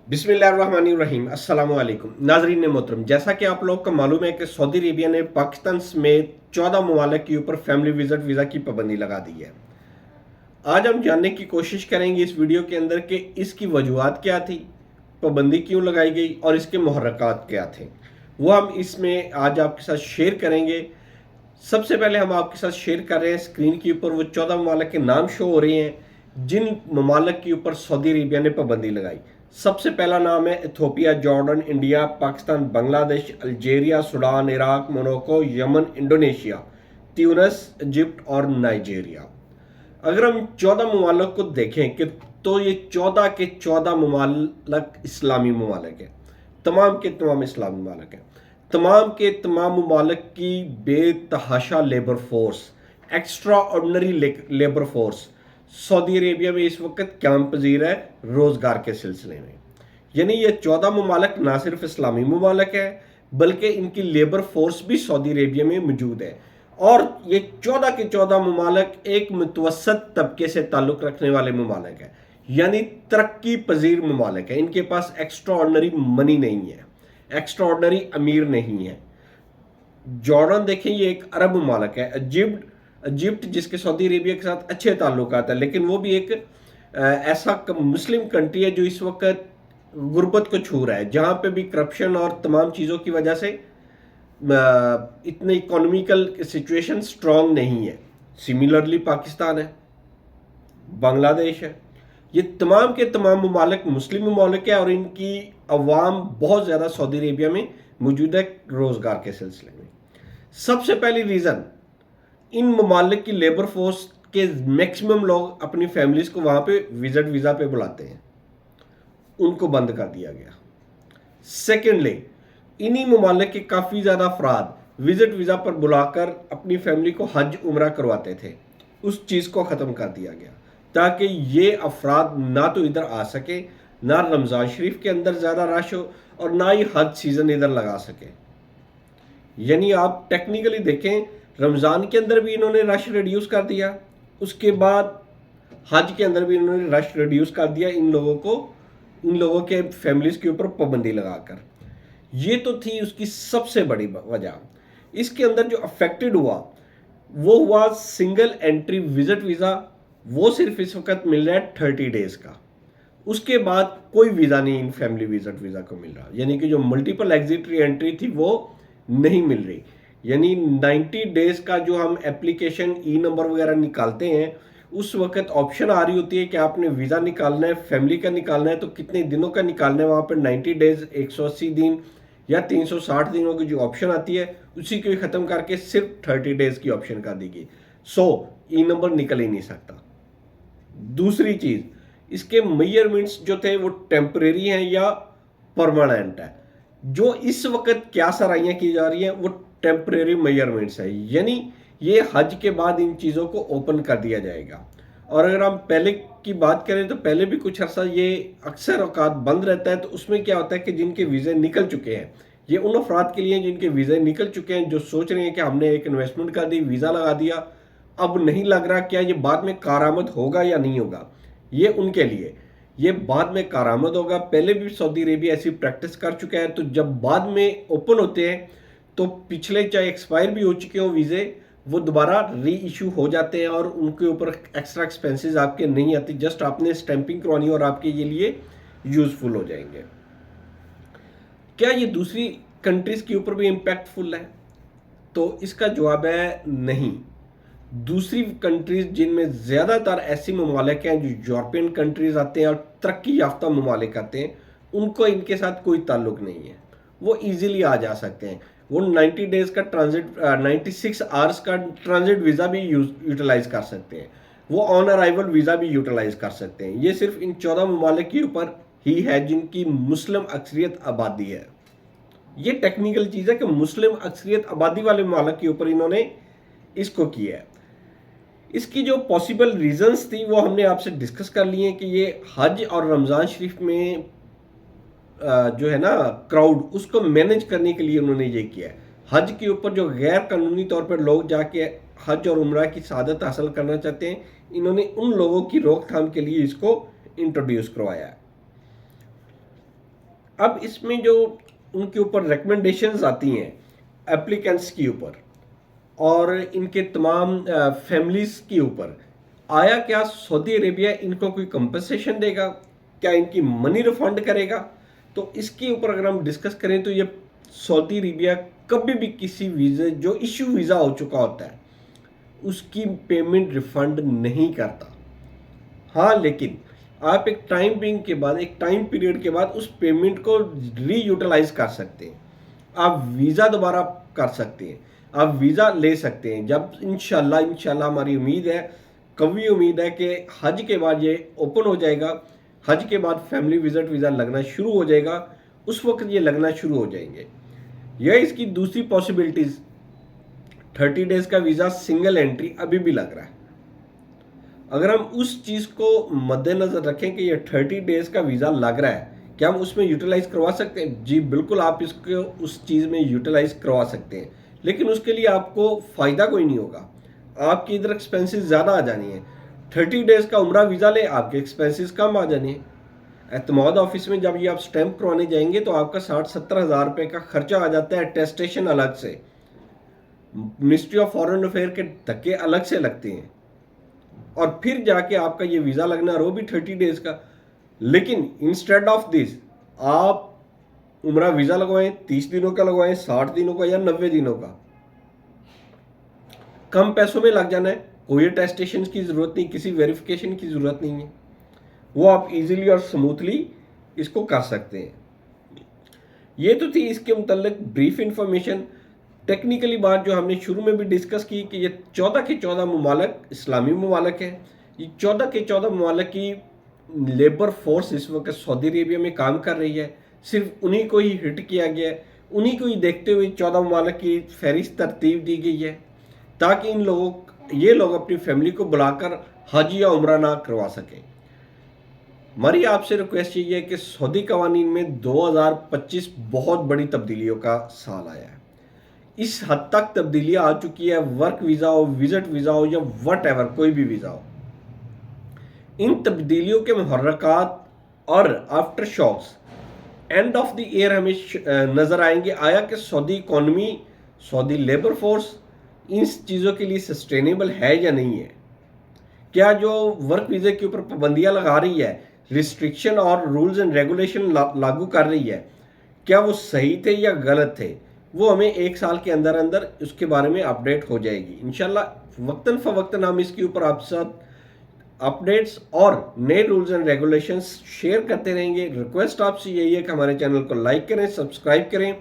बिस्मिल्लाहिर्रहमानिर्रहीम अस्सलाम वालेकुम नाजरीन मोहतरम। जैसा कि आप लोग को मालूम है कि सऊदी अरेबिया ने पाकिस्तान समेत 14 ममालिक के ऊपर फैमिली विजिट वीज़ा की पाबंदी लगा दी है। आज हम जानने की कोशिश करेंगे इस वीडियो के अंदर कि इसकी वजूहात क्या थी, पाबंदी क्यों लगाई गई और इसके मुहर्रकात क्या थे। वो हम इसमें आज आपके साथ शेयर करेंगे। सबसे पहले हम आपके साथ शेयर कर रहे हैं, स्क्रीन के ऊपर वो 14 ममालिक के नाम शो हो रहे हैं जिन ममालिक के ऊपर सऊदी अरेबिया ने पाबंदी लगाई। सबसे पहला नाम है Ethiopia, Jordan, India, Pakistan, Bangladesh, Algeria, Sudan, Iraq, Morocco, Yemen, Indonesia, Tunis, Egypt और नाइजीरिया। अगर हम 14 ममालिक को देखें कि तो ये 14 के 14 ममालिक इस्लामी ममालिक हैं। तमाम के तमाम इस्लामी ममालिक हैं। तमाम के तमाम ममालिक की बेतहाशा labour force, extra ordinary labour force Saudi Arabia में इस वक्त क्याम पजीर है रोज़गार के सिलसिले में। यानी ये 14 ममालिक ना सिर्फ इस्लामी ममालिक है बल्कि इनकी लेबर फोर्स भी सऊदी अरेबिया में मौजूद है। और ये 14 के 14 ममालिक एक मुतवसत तबके से ताल्लुक़ रखने वाले ममालिक है, यानी तरक्की पजीर ममालिक है। इनके पास एक्स्ट्रा ऑर्डनरी मनी नहीं है, एक्स्ट्रा ऑर्डनरी अमीर नहीं है। जॉर्डन देखें, ये एक अरब ममालिक है। इजिप्ट जिसके सऊदी अरेबिया के साथ अच्छे ताल्लुकात है, लेकिन वो भी एक ऐसा मुस्लिम कंट्री है जो इस वक्त गुर्बत को छू रहा है, जहाँ पे भी करप्शन और तमाम चीज़ों की वजह से इतनी इकोनॉमिकल सिचुएशन स्ट्रॉन्ग नहीं है। सिमिलरली पाकिस्तान है, बांग्लादेश है। ये तमाम के तमाम ममालिक मुस्लिम ममालिक है और इनकी अवाम बहुत ज़्यादा सऊदी अरेबिया में मौजूद है रोज़गार के सिलसिले में। सबसे पहली रीज़न, इन ममालिक की लेबर फोर्स के मैक्सिमम लोग अपनी फैमिलीज़ को वहाँ पे विजिट वीज़ा पे बुलाते हैं, उनको बंद कर दिया गया। सेकेंडली, इन्हीं ममालिक के काफ़ी ज़्यादा अफराद विजिट वीज़ा पर बुलाकर अपनी फैमिली को हज उम्रा करवाते थे, उस चीज़ को ख़त्म कर दिया गया ताकि ये अफराद ना तो इधर आ सके, ना रमज़ान शरीफ के अंदर ज़्यादा रश हो और ना ही हज सीज़न इधर लगा सके। यानी आप टेक्निकली देखें, रमज़ान के अंदर भी इन्होंने रश रिड्यूस कर दिया, उसके बाद हज के अंदर भी इन्होंने रश रिड्यूस कर दिया इन लोगों के फैमिलीज़ के ऊपर पाबंदी लगाकर। ये तो थी उसकी सबसे बड़ी वजह। इसके अंदर जो अफेक्टेड हुआ वो हुआ सिंगल एंट्री विजिट वीज़ा। वो सिर्फ इस वक्त मिल रहा है 30 डेज़ का, उसके बाद कोई वीज़ा नहीं इन फैमिली विजिट वीज़ा को मिल रहा। यानी कि जो मल्टीपल एग्जिट री एंट्री थी वो नहीं मिल रही। यानी 90 डेज़ का जो हम एप्लीकेशन ई नंबर वगैरह निकालते हैं, उस वक्त ऑप्शन आ रही होती है कि आपने वीज़ा निकालना है, फैमिली का निकालना है, तो कितने दिनों का निकालना है। वहाँ पर 90 डेज़, 180 दिन या 360 दिनों की जो ऑप्शन आती है उसी को ख़त्म करके सिर्फ 30 डेज़ की ऑप्शन कर दी गई। ई नंबर निकल ही नहीं सकता। दूसरी चीज़, इसके मेजरमेंट्स जो थे वो टेम्परेरी हैं या परमानेंट है। जो इस वक्त क्या सराहियाँ की जा रही हैं वो टेम्परेरी मेजरमेंट्स है, यानी ये हज के बाद इन चीज़ों को ओपन कर दिया जाएगा। और अगर हम पहले की बात करें तो पहले भी कुछ अर्सा ये अक्सर औकात बंद रहता है। तो उसमें क्या होता है कि जिनके वीज़े निकल चुके हैं, ये उन अफराद के लिए जिनके वीज़े निकल चुके हैं, जो सोच रहे हैं कि हमने एक इन्वेस्टमेंट कर दी, वीज़ा लगा दिया, अब नहीं लग रहा क्या ये बाद में कारामद होगा या नहीं होगा, ये उनके लिए ये बाद में कारामद होगा। पहले भी सऊदी अरेबिया ऐसी प्रैक्टिस कर चुका है। तो जब बाद में ओपन होते हैं तो पिछले चाहे एक्सपायर भी हो चुके हो वीज़े, वो दोबारा री इशू हो जाते हैं और उनके ऊपर एक्स्ट्रा एक्सपेंसेस आपके नहीं आती, जस्ट आपने स्टैंपिंग करवानी और आपके ये लिए यूज़फुल हो जाएंगे। क्या ये दूसरी कंट्रीज़ के ऊपर भी इम्पैक्टफुल है? तो इसका जवाब है नहीं। दूसरी कंट्रीज़ जिनमें ज़्यादातर ऐसी ममालिक हैं जो यूरोपियन कंट्रीज़ आते हैं और तरक्की याफ्ता ममालिक आते हैं, उनको इनके साथ कोई ताल्लुक़ नहीं है। वो ईज़िली आ जा सकते हैं। वो 90 डेज़ का ट्रांजिट 96 आवर्स का ट्रांजिट वीज़ा भी यूटिलाइज़ कर सकते हैं। वो ऑन अराइवल वीज़ा भी यूटिलाइज़ कर सकते हैं। ये सिर्फ इन 14 ममालिक के ऊपर ही है जिनकी मुस्लिम अक्सरियत आबादी है। ये टेक्निकल चीज़ है कि मुस्लिम अक्सरियत आबादी वाले ममालिक के ऊपर इन्होंने इसको किया है। इसकी जो पॉसिबल रीजंस थी वो हमने आपसे डिस्कस कर लिए हैं कि ये हज और रमज़ान शरीफ में जो है ना क्राउड, उसको मैनेज करने के लिए उन्होंने ये किया है। हज के ऊपर जो गैर कानूनी तौर पर लोग जाके हज और उम्रा की सआदत हासिल करना चाहते हैं, इन्होंने उन लोगों की रोकथाम के लिए इसको इंट्रोड्यूस करवाया है। اب اس میں جو ان کے اوپر ریکمنڈیشنز آتی ہیں اپلیکنٹس کے اوپر اور ان کے تمام فیملیز کے اوپر، آیا کیا سعودی عربیہ ان کو کوئی کمپنسیشن دے گا؟ کیا ان کی منی ریفنڈ کرے گا؟ تو اس کے اوپر اگر ہم ڈسکس کریں تو یہ سعودی عربیہ کبھی بھی کسی ویزے جو ایشو ویزا ہو چکا ہوتا ہے اس کی پیمنٹ ریفنڈ نہیں کرتا. ہاں لیکن آپ ایک ٹائم پینگ کے بعد، ایک ٹائم پیریڈ کے بعد اس پیمنٹ کو ری یوٹیلائز کر سکتے ہیں. آپ ویزا دوبارہ کر سکتے ہیں، آپ ویزا لے سکتے ہیں. جب انشاءاللہ ہماری امید ہے، قوی امید ہے کہ حج کے بعد یہ اوپن ہو جائے گا، حج کے بعد فیملی وزٹ ویزا لگنا شروع ہو جائے گا، اس وقت یہ لگنا شروع ہو جائیں گے. یہ اس کی دوسری پاسبلٹیز 30 ڈیز کا ویزا سنگل انٹری ابھی بھی لگ رہا ہے. اگر ہم اس چیز کو مد نظر رکھیں کہ یہ 30 ڈیز کا ویزا لگ رہا ہے، کیا ہم اس میں یوٹیلائز کروا سکتے ہیں؟ جی بالکل، آپ اس کو اس چیز میں یوٹیلائز کروا سکتے ہیں، لیکن اس کے لیے آپ کو فائدہ کوئی نہیں ہوگا. آپ کی ادھر ایکسپینسز زیادہ آ جانی ہیں. 30 ڈیز کا عمرہ ویزا لیں، آپ کے ایکسپینسز کم آ جانے ہیں. اعتماد آفس میں جب یہ آپ سٹیمپ کروانے جائیں گے تو آپ کا 60-70 ہزار روپے کا خرچہ آ جاتا ہے اٹیسٹیشن الگ سے، منسٹری آف فارن افیئر کے دھکے الگ سے لگتے ہیں، اور پھر جا کے آپ کا یہ ویزا لگنا اور وہ بھی 30 ڈیز کا. لیکن انسٹیڈ آف دس آپ عمرہ ویزا لگوائیں، 30 دنوں کا لگوائیں، 60 دنوں کا یا 90 دنوں کا، کم پیسوں میں لگ جانا ہے. کوئی اٹیسٹیشن کی ضرورت نہیں، کسی ویریفیکیشن کی ضرورت نہیں ہے، وہ آپ ایزیلی اور سموتھلی اس کو کر سکتے ہیں. یہ تو تھی اس کے متعلق بریف انفارمیشن. ٹیکنیکلی بات جو ہم نے شروع میں بھی ڈسکس کی کہ یہ 14 کے 14 ممالک اسلامی ممالک ہیں. یہ 14 کے 14 ممالک کی لیبر فورس اس وقت سعودی عربیہ میں کام کر رہی ہے. صرف انہی کو ہی ہٹ کیا گیا ہے، انہی کو ہی دیکھتے ہوئے 14 ممالک کی فہرست ترتیب دی گئی ہے تاکہ یہ لوگ اپنی فیملی کو بلا کر حج یا عمرہ نہ کروا سکیں. ہماری آپ سے ریکویسٹ یہ ہے کہ سعودی قوانین میں 2025 بہت بڑی تبدیلیوں کا سال آیا ہے. اس حد تک تبدیلیاں آ چکی ہے، ورک ویزا ہو، وزٹ ویزا ہو یا وٹ ایور کوئی بھی ویزا ہو، ان تبدیلیوں کے محرکات اور aftershocks end of the year ہمیں نظر آئیں گے. آیا کہ Saudi economy, Saudi labour force ان چیزوں کے لیے سسٹینیبل ہے یا نہیں ہے؟ کیا جو ورک ویزے کے اوپر پابندیاں لگا رہی ہے، ریسٹرکشن اور رولز اینڈ ریگولیشن لاگو کر رہی ہے، کیا وہ صحیح تھے یا غلط تھے؟ وہ ہمیں 1 سال کے اندر اندر اس کے بارے میں اپڈیٹ ہو جائے گی. انشاءاللہ وقتاً فوقتاً ہم اس کے اوپر آپ ساتھ اپڈیٹس اور نئے رولز اینڈ ریگولیشنز شیئر کرتے رہیں گے. ریکویسٹ آپ سے یہی ہے کہ ہمارے چینل کو لائک کریں، سبسکرائب کریں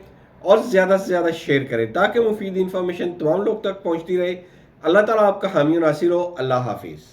اور زیادہ سے زیادہ شیئر کریں تاکہ مفید انفارمیشن تمام لوگ تک پہنچتی رہے. اللہ تعالیٰ آپ کا حامی و ناصر ہو. اللہ حافظ.